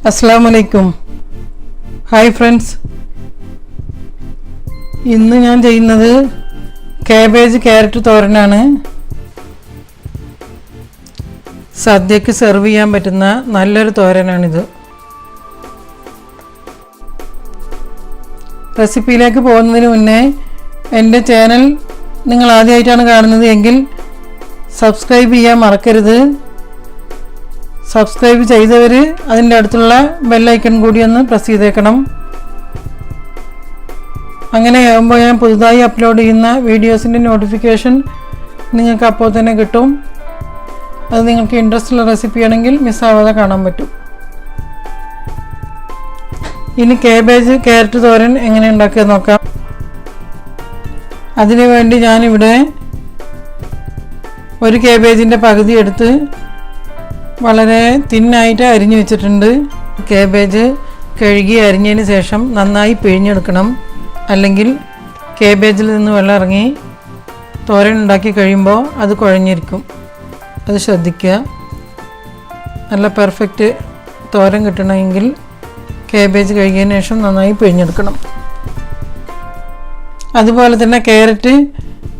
Assalamualaikum. Hi friends. ഇന്ന് ഞാൻ ചെയ്യുന്നത് കാബേജ് ക്യാരറ്റ് തോരനാണ്. സദ്യക്ക് സെർവ് ചെയ്യാൻ പറ്റുന്ന നല്ലൊരു തോരനാണിത്. റെസിപ്പിയിലേക്ക് പോകുന്നതിന് മുന്നേ എൻ്റെ ചാനൽ നിങ്ങൾ ആദ്യമായിട്ടാണ് കാണുന്നത് എങ്കിൽ സബ്സ്ക്രൈബ് ചെയ്യാൻ മറക്കരുത്. സബ്സ്ക്രൈബ് ചെയ്തവർ അതിൻ്റെ അടുത്തുള്ള ബെല്ലൈക്കൺ കൂടി ഒന്ന് പ്രസ് ചെയ്തേക്കണം. അങ്ങനെ ആകുമ്പോൾ ഞാൻ പുതുതായി അപ്ലോഡ് ചെയ്യുന്ന വീഡിയോസിൻ്റെ നോട്ടിഫിക്കേഷൻ നിങ്ങൾക്ക് അപ്പോൾ തന്നെ കിട്ടും. അത് നിങ്ങൾക്ക് ഇൻട്രസ്റ്റ് ഉള്ള റെസിപ്പി ആണെങ്കിൽ മിസ്സാവാതെ കാണാൻ പറ്റും. ഇനി കാബേജ് ക്യാരറ്റ് തോരൻ എങ്ങനെ ഉണ്ടാക്കുക നോക്കാം. അതിനു വേണ്ടി ഞാനിവിടെ ഒരു കാബേജിൻ്റെ പകുതി എടുത്ത് വളരെ തിന്നായിട്ട് അരിഞ്ഞു വെച്ചിട്ടുണ്ട്. കാബേജ് കഴുകി അരിഞ്ഞതിന് ശേഷം നന്നായി പിഴിഞ്ഞെടുക്കണം. അല്ലെങ്കിൽ കാബേജിൽ നിന്ന് വെള്ളം ഇറങ്ങി തോരൻ ഉണ്ടാക്കി കഴിയുമ്പോൾ അത് കുഴഞ്ഞിരിക്കും. അത് ശ്രദ്ധിക്കുക. നല്ല പെർഫെക്റ്റ് തോരൻ കിട്ടണമെങ്കിൽ കാബേജ് കഴുകിയതിന് ശേഷം നന്നായി പിഴിഞ്ഞെടുക്കണം. അതുപോലെ തന്നെ ക്യാരറ്റ്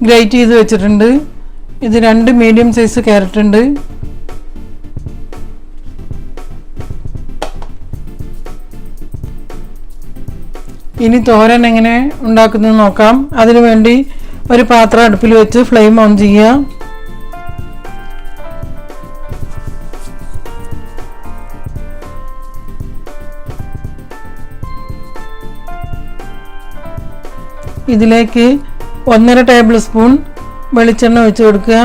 ഗ്രേറ്റ് ചെയ്ത് വെച്ചിട്ടുണ്ട്. ഇത് 2 മീഡിയം സൈസ് ക്യാരറ്റ് ഉണ്ട്. ഇനി തോരൻ എങ്ങനെ ഉണ്ടാക്കുന്നത് നോക്കാം. അതിനു വേണ്ടി ഒരു പാത്രം അടുപ്പിൽ വെച്ച് ഫ്ലെയിം ഓൺ ചെയ്യുക. ഇതിലേക്ക് 1.5 ടേബിൾ സ്പൂൺ വെളിച്ചെണ്ണ ഒഴിച്ച് കൊടുക്കുക.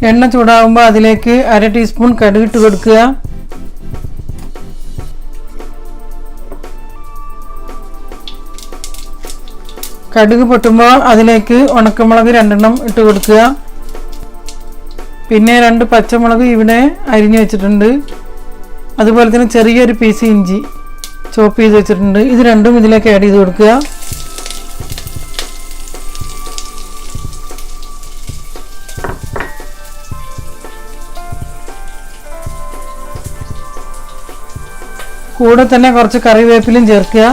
എണ്ണ ചൂടാകുമ്പോൾ അതിലേക്ക് 1/2 ടീസ്പൂൺ കടുക് ഇട്ട് കൊടുക്കുക. കടുക് പൊട്ടുമ്പോൾ അതിലേക്ക് ഉണക്കമുളക് 2 ഇട്ട് കൊടുക്കുക. പിന്നെ 2 പച്ചമുളക് ഇവിടെ അരിഞ്ഞു വെച്ചിട്ടുണ്ട്. അതുപോലെ തന്നെ ചെറിയൊരു പീസ് ഇഞ്ചി ചോപ്പ് ചെയ്ത് വെച്ചിട്ടുണ്ട്. ഇത് രണ്ടും ഇതിലേക്ക് ആഡ് ചെയ്ത് കൊടുക്കുക. കൂടെ തന്നെ കുറച്ച് കറിവേപ്പിലും ചേർക്കുക.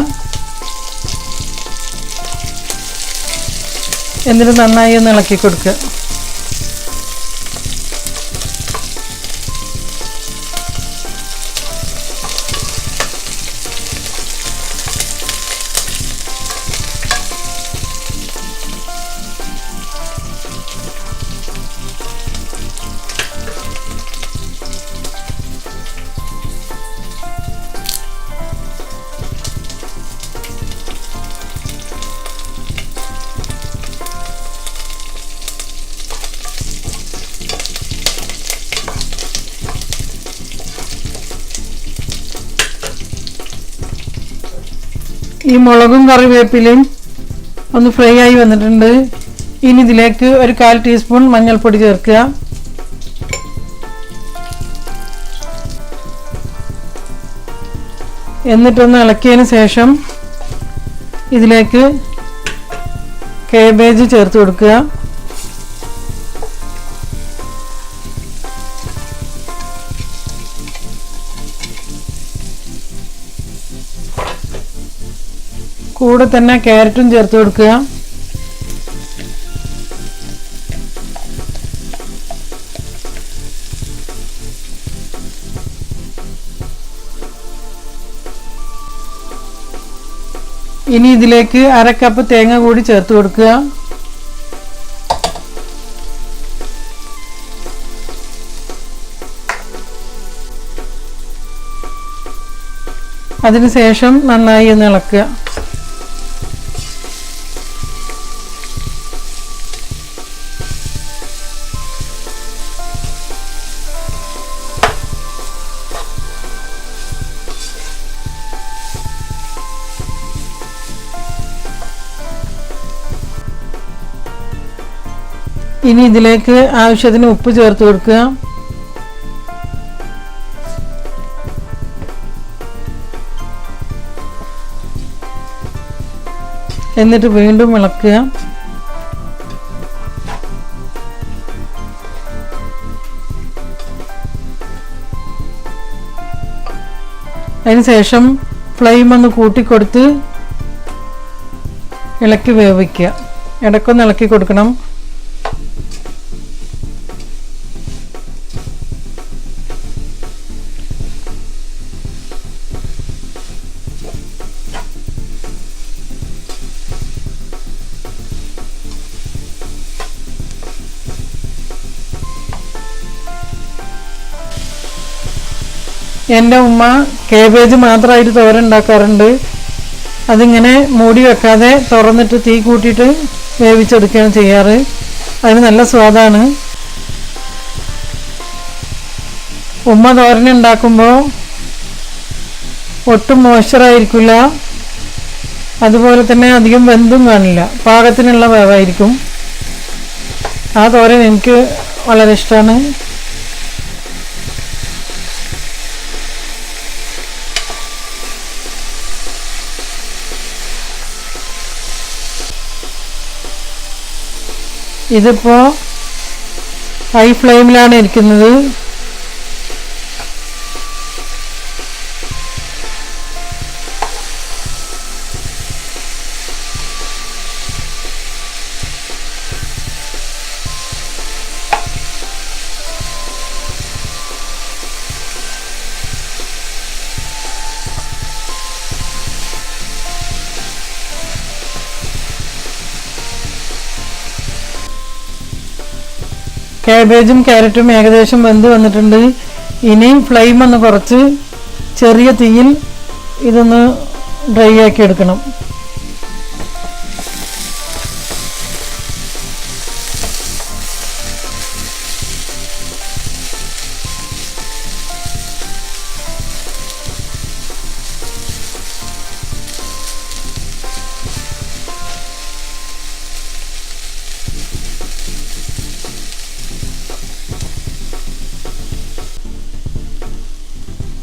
എന്നിട്ട് നന്നായി ഒന്ന് ഇളക്കി കൊടുക്കുക. ഈ മുളകും കറിവേപ്പിലയും ഒന്ന് ഫ്രൈ ആയി വന്നിട്ടുണ്ട്. ഇനി ഇതിലേക്ക് ഒരു 1/4 ടീസ്പൂൺ മഞ്ഞൾപ്പൊടി ചേർക്കുക. എന്നിട്ടൊന്ന് ഇളക്കിയതിന് ശേഷം ഇതിലേക്ക് കാബേജ് ചേർത്ത് കൊടുക്കുക. കൂടെ തന്നെ ക്യാരറ്റും ചേർത്ത് കൊടുക്കുക. ഇനി ഇതിലേക്ക് 1/2 കപ്പ് തേങ്ങ കൂടി ചേർത്ത് കൊടുക്കുക. അതിനുശേഷം നന്നായി ഒന്ന് ഇളക്കുക. ഇനി ഇതിലേക്ക് ആവശ്യത്തിന് ഉപ്പ് ചേർത്ത് കൊടുക്കുക. എന്നിട്ട് വീണ്ടും ഇളക്കുക. അതിനുശേഷം ഫ്ലെയിം ഒന്ന് കൂട്ടിക്കൊടുത്ത് ഇളക്കി വേവിക്കുക. ഇടയ്ക്കൊന്ന് ഇളക്കി കൊടുക്കണം. എൻ്റെ ഉമ്മ കാബേജ് മാത്രമായിട്ട് തോരൻ ഉണ്ടാക്കാറുണ്ട്. അതിങ്ങനെ മൂടി വെക്കാതെ തുറന്നിട്ട് തീ കൂട്ടിയിട്ട് വേവിച്ചെടുക്കുകയാണ് ചെയ്യാറ്. അതിന് നല്ല സ്വാദാണ്. ഉമ്മ തോരൻ ഉണ്ടാക്കുമ്പോൾ ഒട്ടും മോയ്സ്ചറായിരിക്കില്ല, അതുപോലെ തന്നെ അധികം വെന്തും കാണില്ല, പാകത്തിനുള്ള വേവായിരിക്കും. ആ തോരൻ എനിക്ക് വളരെ ഇഷ്ടമാണ്. ഇതിപ്പോൾ ഹൈ ഫ്ലെയിമിലാണ് ഇരിക്കുന്നത്. കാബേജും ക്യാരറ്റും ഏകദേശം വെന്ത് വന്നിട്ടുണ്ട്. ഇനിയും ഫ്ലെയിം ഒന്ന് കുറച്ച് ചെറിയ തീയിൽ ഇതൊന്ന് ഡ്രൈ ആക്കി എടുക്കണം.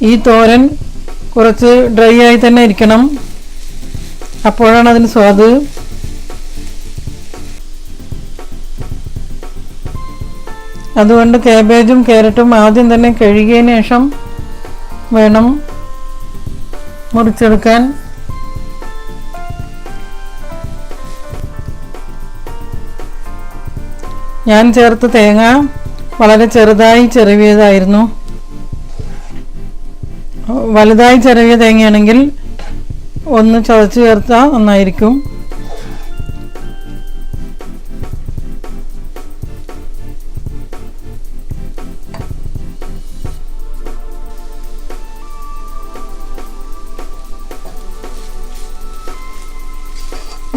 ഈ തോരൻ കുറച്ച് ഡ്രൈ ആയി തന്നെ ഇരിക്കണം, അപ്പോഴാണ് അതിന് സ്വാദ്. അതുകൊണ്ട് കാബേജും ക്യാരറ്റും ആദ്യം തന്നെ കഴുകിയതിന് ശേഷം വേണം മുറിച്ചെടുക്കാൻ. ഞാൻ ചേർത്ത തേങ്ങ വളരെ ചെറുതായി ചിരവിയതായിരുന്നു. വലുതായി ചിരവിയ തേങ്ങയാണെങ്കിൽ ഒന്ന് ചതച്ച് ചേർത്താൽ നന്നായിരിക്കും.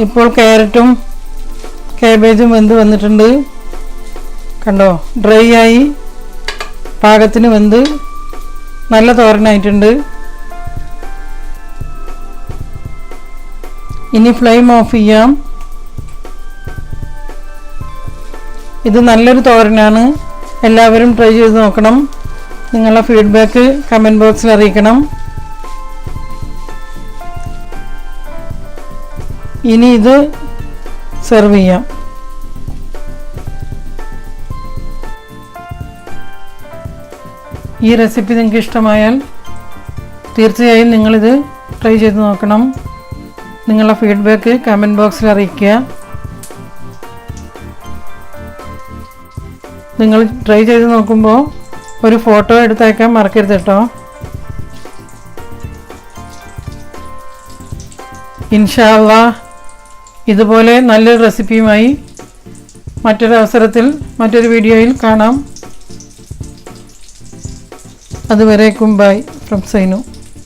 ഇപ്പോൾ ക്യാരറ്റും കാബേജും വെന്ത് വന്നിട്ടുണ്ട്. കണ്ടോ, ഡ്രൈ ആയി പാകത്തിന് വെന്ത് നല്ല തോരനായിട്ടുണ്ട്. ഇനി ഫ്ലെയിം ഓഫ് ചെയ്യാം. ഇത് നല്ലൊരു തോരനാണ്. എല്ലാവരും ട്രൈ ചെയ്ത് നോക്കണം. നിങ്ങളുടെ ഫീഡ്ബാക്ക് കമൻറ്റ് ബോക്സിൽ അറിയിക്കണം. ഇനി ഇത് സെർവ് ചെയ്യാം. ഈ റെസിപ്പി നിങ്ങൾക്ക് ഇഷ്ടമായാൽ തീർച്ചയായും നിങ്ങളിത് ട്രൈ ചെയ്ത് നോക്കണം. നിങ്ങളുടെ ഫീഡ്ബാക്ക് കമൻറ്റ് ബോക്സിൽ അറിയിക്കുക. നിങ്ങൾ ട്രൈ ചെയ്ത് നോക്കുമ്പോൾ ഒരു ഫോട്ടോ എടുത്തയക്കാൻ മറക്കരുത് കേട്ടോ. ഇൻഷാ അല്ലാഹ് ഇതുപോലെ നല്ലൊരു റെസിപ്പിയുമായി മറ്റൊരു അവസരത്തിൽ മറ്റൊരു വീഡിയോയിൽ കാണാം. അതുവരേക്കും ബൈ ഫ്രം സൈനു.